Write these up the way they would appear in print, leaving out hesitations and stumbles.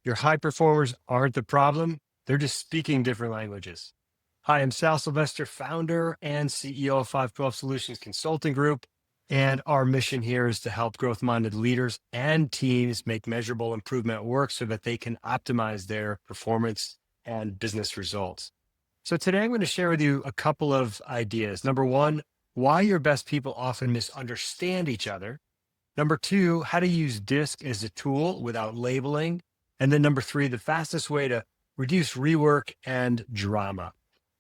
Your high performers aren't the problem. They're just speaking different languages. Hi, I'm Sal Silvester, founder and CEO of 512 Solutions Consulting Group. And our mission here is to help growth-minded leaders and teams make measurable improvement at work so that they can optimize their performance and business results. So today I'm going to share with you a couple of ideas. Number one, why your best people often misunderstand each other. Number two, how to use DiSC as a tool without labeling. And then number three, the fastest way to reduce rework and drama.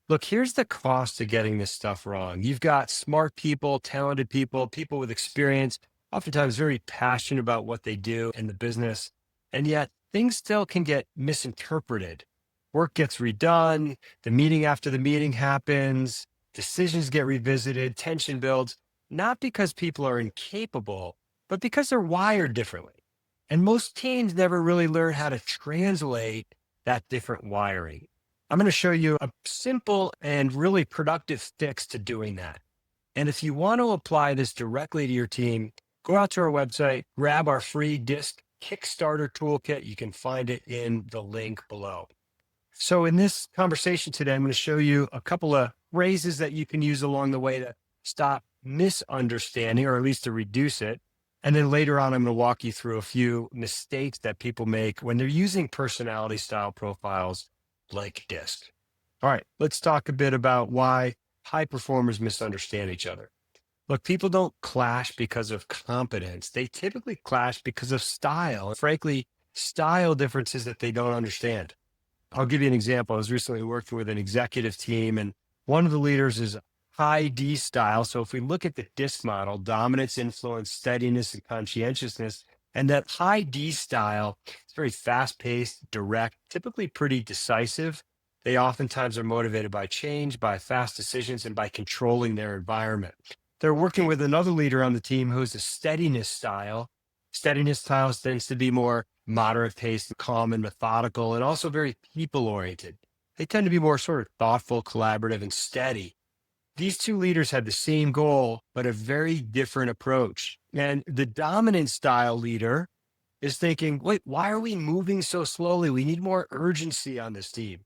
Look, here's the cost of getting this stuff wrong. You've got smart people, talented people, people with experience, oftentimes very passionate about what they do in the business. And yet things still can get misinterpreted. Work gets redone, the meeting after the meeting happens, decisions get revisited, tension builds, not because people are incapable, but because they're wired differently. And most teams never really learn how to translate that different wiring. I'm going to show you a simple and really productive fix to doing that. And if you want to apply this directly to your team, go out to our website, grab our free DiSC Kickstarter toolkit. You can find it in the link below. So in this conversation today, I'm going to show you a couple of phrases that you can use along the way to stop misunderstanding, or at least to reduce it. And then later on, I'm going to walk you through a few mistakes that people make when they're using personality style profiles like DiSC. All right, let's talk a bit about why high performers misunderstand each other. Look, people don't clash because of competence. They typically clash because of style. And frankly, style differences that they don't understand. I'll give you an example. I was recently working with an executive team, and one of the leaders is high D style. So if we look at the DiSC model, dominance, influence, steadiness, and conscientiousness, and that high D style, it's very fast-paced, direct, typically pretty decisive. They oftentimes are motivated by change, by fast decisions, and by controlling their environment. They're working with another leader on the team who's a steadiness style. Steadiness style tends to be more moderate paced, calm and methodical, and also very people-oriented. They tend to be more sort of thoughtful, collaborative, and steady. These two leaders had the same goal, but a very different approach. And the dominant style leader is thinking, wait, why are we moving so slowly? We need more urgency on this team.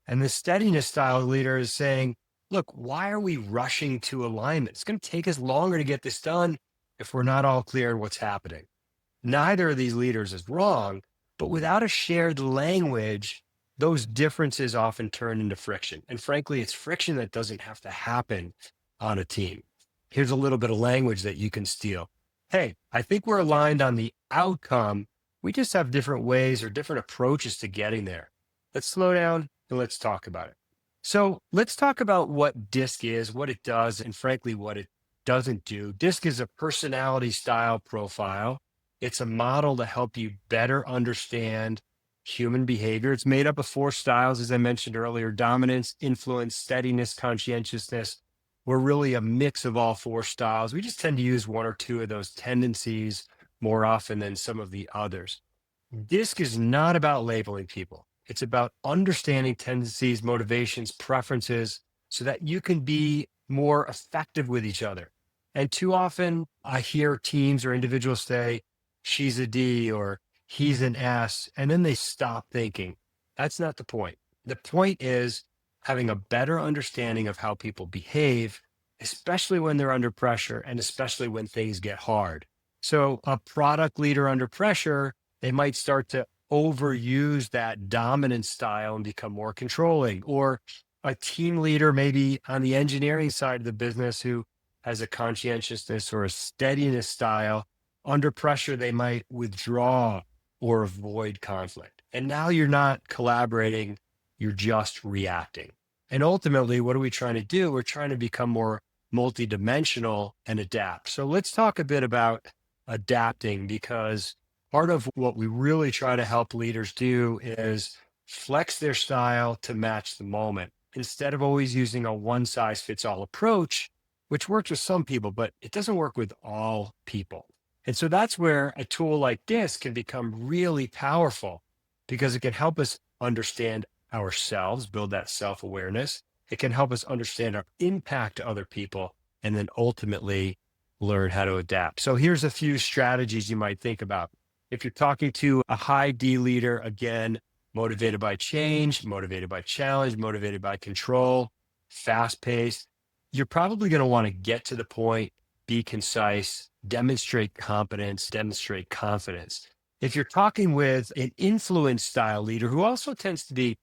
And the steadiness style leader is saying, look, why are we rushing to alignment? It's going to take us longer to get this done if we're not all clear on what's happening. Neither of these leaders is wrong, but without a shared language, those differences often turn into friction. And frankly, it's friction that doesn't have to happen on a team. Here's a little bit of language that you can steal. Hey, I think we're aligned on the outcome. We just have different ways or different approaches to getting there. Let's slow down and let's talk about it. So let's talk about what DiSC is, what it does, and frankly, what it doesn't do. DiSC is a personality style profile. It's a model to help you better understand human behavior. It's made up of 4 styles, as I mentioned earlier: dominance, influence, steadiness, conscientiousness. We're really a mix of all 4 styles. We just tend to use 1 or 2 of those tendencies more often than some of the others. DiSC is not about labeling people. It's about understanding tendencies, motivations, preferences, so that you can be more effective with each other. And too often I hear teams or individuals say, she's a D or he's an S, and then they stop thinking. That's not the point. The point is having a better understanding of how people behave, especially when they're under pressure and especially when things get hard. So a product leader under pressure, they might start to overuse that dominant style and become more controlling. Or a team leader, maybe on the engineering side of the business, who has a conscientiousness or a steadiness style, under pressure, they might withdraw or avoid conflict. And now you're not collaborating, you're just reacting. And ultimately, what are we trying to do? We're trying to become more multidimensional and adapt. So let's talk a bit about adapting, because part of what we really try to help leaders do is flex their style to match the moment. Instead of always using a one-size-fits-all approach, which works with some people, but it doesn't work with all people. And so that's where a tool like DiSC can become really powerful, because it can help us understand ourselves, build that self-awareness. It can help us understand our impact to other people, and then ultimately learn how to adapt. So here's a few strategies you might think about. If you're talking to a high D leader, again, motivated by change, motivated by challenge, motivated by control, fast paced, you're probably going to want to get to the point, be concise, demonstrate competence, demonstrate confidence. If you're talking with an influence style leader who also tends to be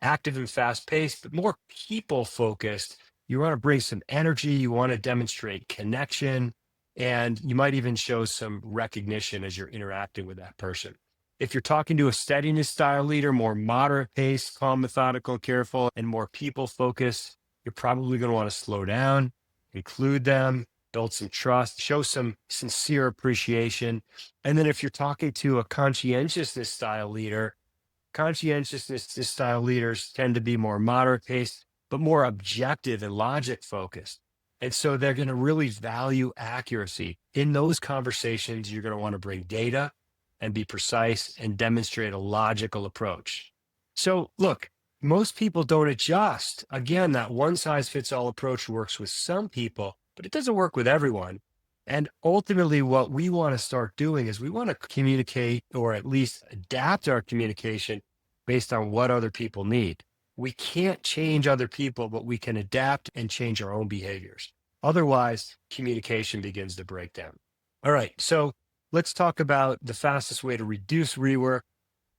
active and fast paced, but more people focused, you want to bring some energy, you want to demonstrate connection, and you might even show some recognition as you're interacting with that person. If you're talking to a steadiness style leader, more moderate pace, calm, methodical, careful, and more people focused, you're probably going to want to slow down, include them, build some trust, show some sincere appreciation. And then if you're talking to a conscientiousness style leader, conscientiousness style leaders tend to be more moderate paced, but more objective and logic focused. And so they're going to really value accuracy. In those conversations, you're going to want to bring data and be precise and demonstrate a logical approach. So look, most people don't adjust. Again, that one size fits all approach works with some people, but it doesn't work with everyone. And ultimately, what we want to start doing is we want to communicate, or at least adapt our communication based on what other people need. We can't change other people, but we can adapt and change our own behaviors. Otherwise, communication begins to break down. All right, so let's talk about the fastest way to reduce rework.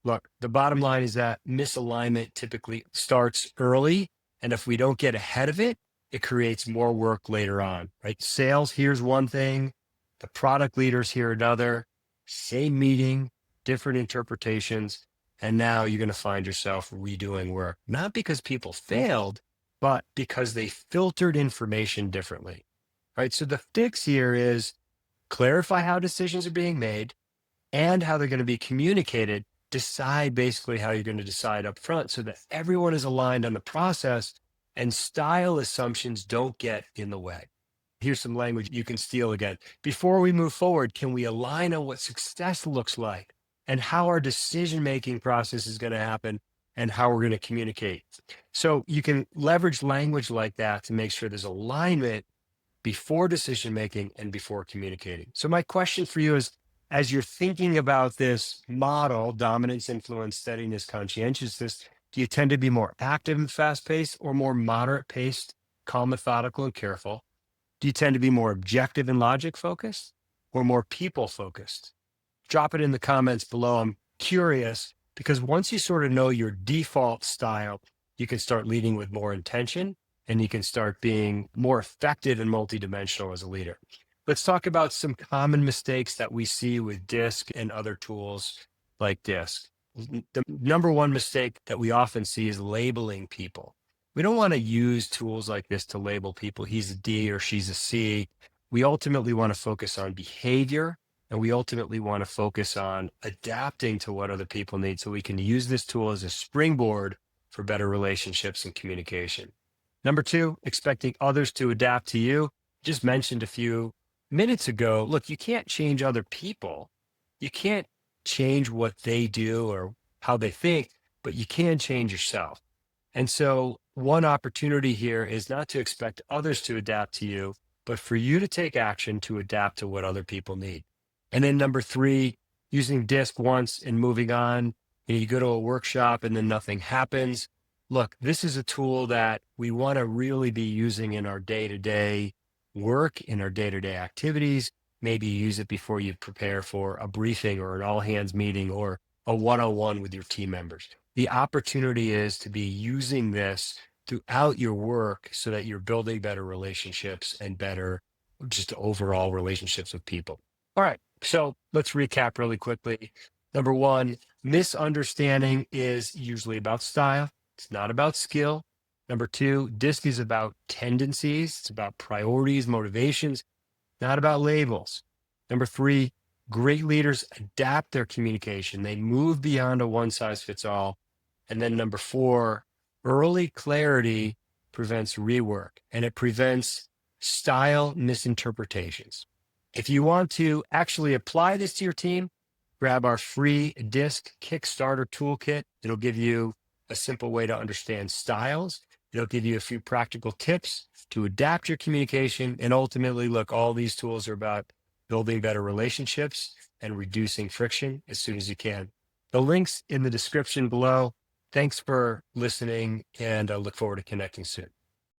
Look, the bottom line is that misalignment typically starts early. And if we don't get ahead of it, it creates more work later on, right? Sales here's one thing, the product leaders hear another, same meeting, different interpretations. And now you're going to find yourself redoing work, not because people failed, but because they filtered information differently, right? So the fix here is clarify how decisions are being made and how they're going to be communicated. Decide basically how you're going to decide up front so that everyone is aligned on the process and style assumptions don't get in the way. Here's some language you can steal again. Before we move forward, can we align on what success looks like and how our decision-making process is going to happen and how we're going to communicate? So you can leverage language like that to make sure there's alignment before decision-making and before communicating. So my question for you is, as you're thinking about this model, dominance, influence, steadiness, conscientiousness, do you tend to be more active and fast-paced or more moderate-paced, calm, methodical, and careful? Do you tend to be more objective and logic-focused or more people-focused? Drop it in the comments below. I'm curious because once you sort of know your default style, you can start leading with more intention and you can start being more effective and multidimensional as a leader. Let's talk about some common mistakes that we see with DiSC and other tools like DiSC. The number one mistake that we often see is labeling people. We don't want to use tools like this to label people. He's a D or she's a C. We ultimately want to focus on behavior, and we ultimately want to focus on adapting to what other people need so we can use this tool as a springboard for better relationships and communication. Number two, expecting others to adapt to you. Just mentioned a few minutes ago, look, you can't change other people. You can't change what they do or how they think, but you can change yourself. And so one opportunity here is not to expect others to adapt to you, but for you to take action to adapt to what other people need. And then number three, using DiSC once and moving on. You go to a workshop and then nothing happens. Look, this is a tool that we want to really be using in our day-to-day work, in our day-to-day activities. Maybe use it before you prepare for a briefing or an all-hands meeting or a one-on-one with your team members. The opportunity is to be using this throughout your work so that you're building better relationships and better just overall relationships with people. All right, so let's recap really quickly. Number one, misunderstanding is usually about style. It's not about skill. Number two, DiSC is about tendencies. It's about priorities, motivations, not about labels. Number three, great leaders adapt their communication. They move beyond a one size fits all. And then number four, early clarity prevents rework and it prevents style misinterpretations. If you want to actually apply this to your team, grab our free DiSC Kickstarter toolkit. It'll give you a simple way to understand styles. It'll give you a few practical tips to adapt your communication. And ultimately, look, all these tools are about building better relationships and reducing friction as soon as you can. The link's in the description below. Thanks for listening, and I look forward to connecting soon.